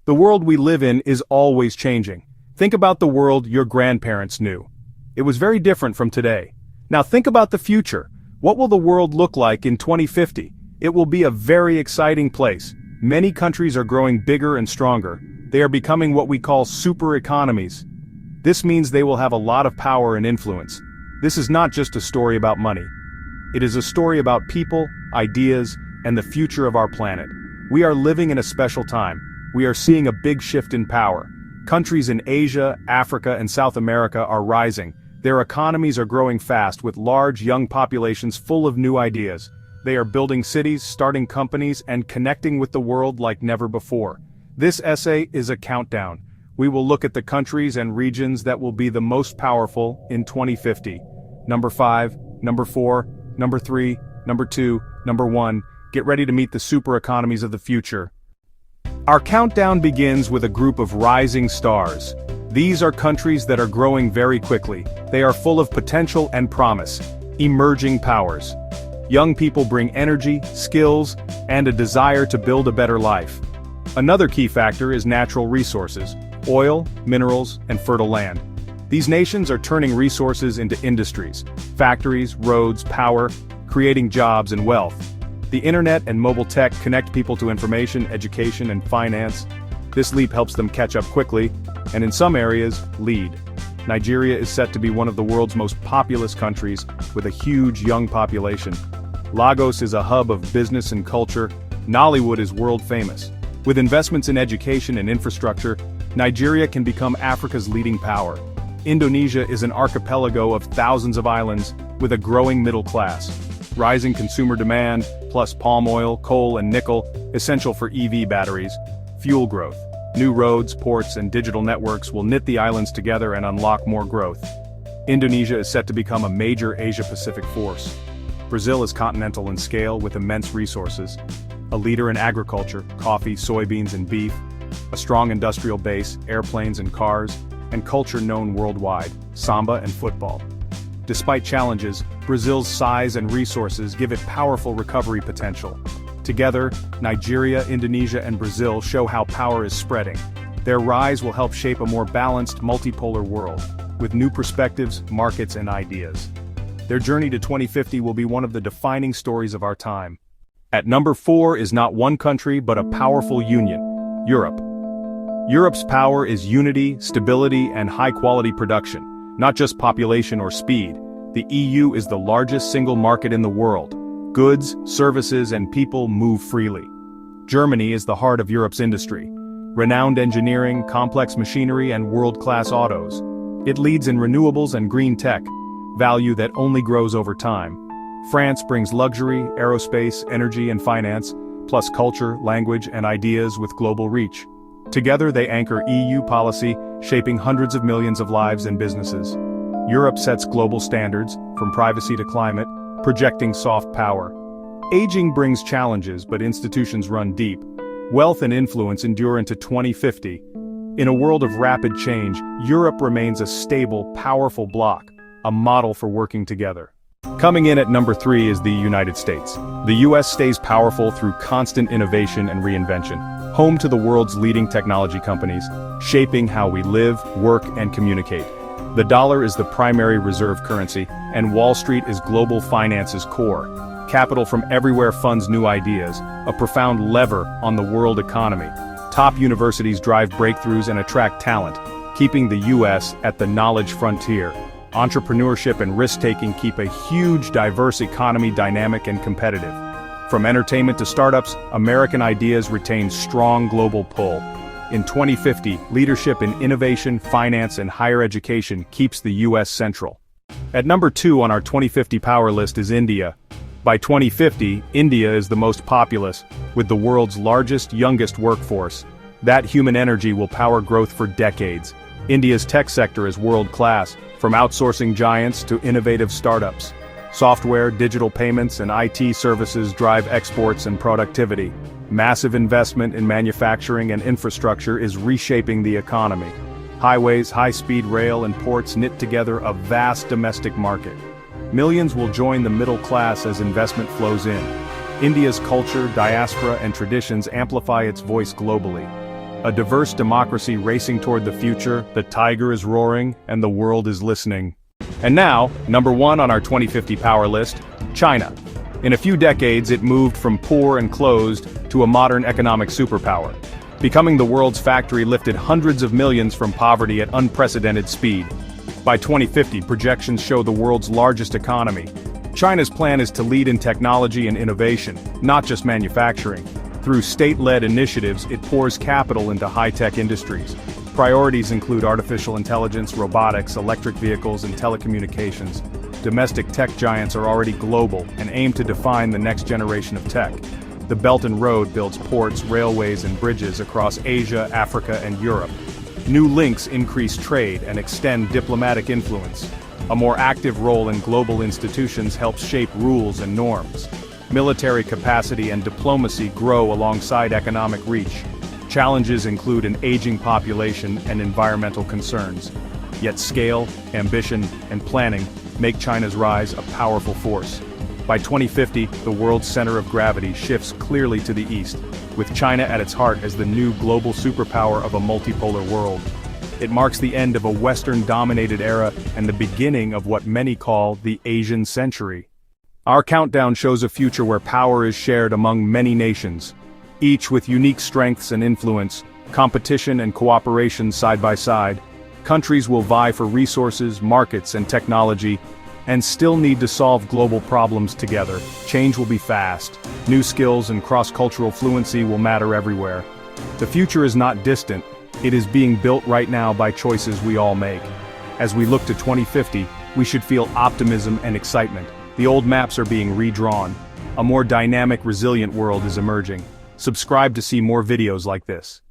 The world we live in is always changing. Think about the world your grandparents knew. It was very different from today. Now think about the future. What will the world look like in 2050? It will be a very exciting place. Many countries are growing bigger and stronger. They are becoming what we call super economies. This means they will have a lot of power and influence. This is not just a story about money. It is a story about people, ideas, and the future of our planet. We are living in a special time. We are seeing a big shift in power. Countries in Asia, Africa, and South America are rising. Their economies are growing fast with large young populations full of new ideas. They are building cities, starting companies, and connecting with the world like never before. This essay is a countdown. We will look at the countries and regions that will be the most powerful in 2050. Number 5, number 4, number 3, number 2, number 1. Get ready to meet the super economies of the future. Our countdown begins with a group of rising stars. These are countries that are growing very quickly. They are full of potential and promise. Emerging powers. Young people bring energy, skills, and a desire to build a better life. Another key factor is natural resources: oil, minerals, and fertile land. These nations are turning resources into industries, factories, roads, power, creating jobs and wealth. The internet and mobile tech connect people to information, education, and finance. This leap helps them catch up quickly, and in some areas, lead. Nigeria is set to be one of the world's most populous countries, with a huge young population. Lagos is a hub of business and culture. Nollywood is world famous. With investments in education and infrastructure, Nigeria can become Africa's leading power. Indonesia is an archipelago of thousands of islands, with a growing middle class. Rising consumer demand, plus palm oil, coal, and nickel, essential for EV batteries. Fuel growth. New roads, ports, and digital networks will knit the islands together and unlock more growth. Indonesia is set to become a major Asia-Pacific force. Brazil is continental in scale with immense resources. A leader in agriculture, coffee, soybeans, and beef. A strong industrial base, airplanes and cars, and culture known worldwide, samba and football. Despite challenges, Brazil's size and resources give it powerful recovery potential. Together, Nigeria, Indonesia, and Brazil show how power is spreading. Their rise will help shape a more balanced, multipolar world, with new perspectives, markets, and ideas. Their journey to 2050 will be one of the defining stories of our time. At number 4 is not one country but a powerful union: Europe. Europe's power is unity, stability, and high-quality production, not just population or speed. The EU is the largest single market in the world. Goods, services, and people move freely. Germany is the heart of Europe's industry. Renowned engineering, complex machinery, and world-class autos. It leads in renewables and green tech, value that only grows over time. France brings luxury, aerospace, energy, and finance, plus culture, language, and ideas with global reach. Together they anchor EU policy, shaping hundreds of millions of lives and businesses. Europe sets global standards, from privacy to climate, projecting soft power. Aging brings challenges, but institutions run deep. Wealth and influence endure into 2050. In a world of rapid change, Europe remains a stable, powerful bloc, a model for working together. Coming in at number 3 is the United States. The US stays powerful through constant innovation and reinvention, home to the world's leading technology companies, shaping how we live, work, and communicate. The dollar is the primary reserve currency, and Wall Street is global finance's core. Capital from everywhere funds new ideas, a profound lever on the world economy. Top universities drive breakthroughs and attract talent, keeping the US at the knowledge frontier. Entrepreneurship and risk-taking keep a huge, diverse economy dynamic and competitive. From entertainment to startups, American ideas retain strong global pull. In 2050, leadership in innovation, finance, and higher education keeps the US central. At number 2 on our 2050 power list is India. By 2050, India is the most populous, with the world's largest, youngest workforce. That human energy will power growth for decades. India's tech sector is world-class, from outsourcing giants to innovative startups. Software, digital payments, and IT services drive exports and productivity. Massive investment in manufacturing and infrastructure is reshaping the economy. Highways, high-speed rail, and ports knit together a vast domestic market. Millions will join the middle class as investment flows in. India's culture, diaspora, and traditions amplify its voice globally. A diverse democracy racing toward the future, the tiger is roaring, and the world is listening. And now, number 1 on our 2050 power list, China. In a few decades, it moved from poor and closed to a modern economic superpower. Becoming the world's factory lifted hundreds of millions from poverty at unprecedented speed. By 2050, projections show the world's largest economy. China's plan is to lead in technology and innovation, not just manufacturing. Through state-led initiatives, it pours capital into high-tech industries. Priorities include artificial intelligence, robotics, electric vehicles, and telecommunications. Domestic tech giants are already global and aim to define the next generation of tech. The Belt and Road builds ports, railways, and bridges across Asia, Africa, and Europe. New links increase trade and extend diplomatic influence. A more active role in global institutions helps shape rules and norms. Military capacity and diplomacy grow alongside economic reach. Challenges include an aging population and environmental concerns. Yet scale, ambition, and planning make China's rise a powerful force. By 2050, the world's center of gravity shifts clearly to the east, with China at its heart as the new global superpower of a multipolar world. It marks the end of a Western-dominated era and the beginning of what many call the Asian century. Our countdown shows a future where power is shared among many nations, each with unique strengths and influence, competition and cooperation side by side. Countries will vie for resources, markets, and technology, and still need to solve global problems together. Change will be fast. New skills and cross-cultural fluency will matter everywhere. The future is not distant, it is being built right now by choices we all make. As we look to 2050, we should feel optimism and excitement. The old maps are being redrawn. A more dynamic, resilient world is emerging. Subscribe to see more videos like this.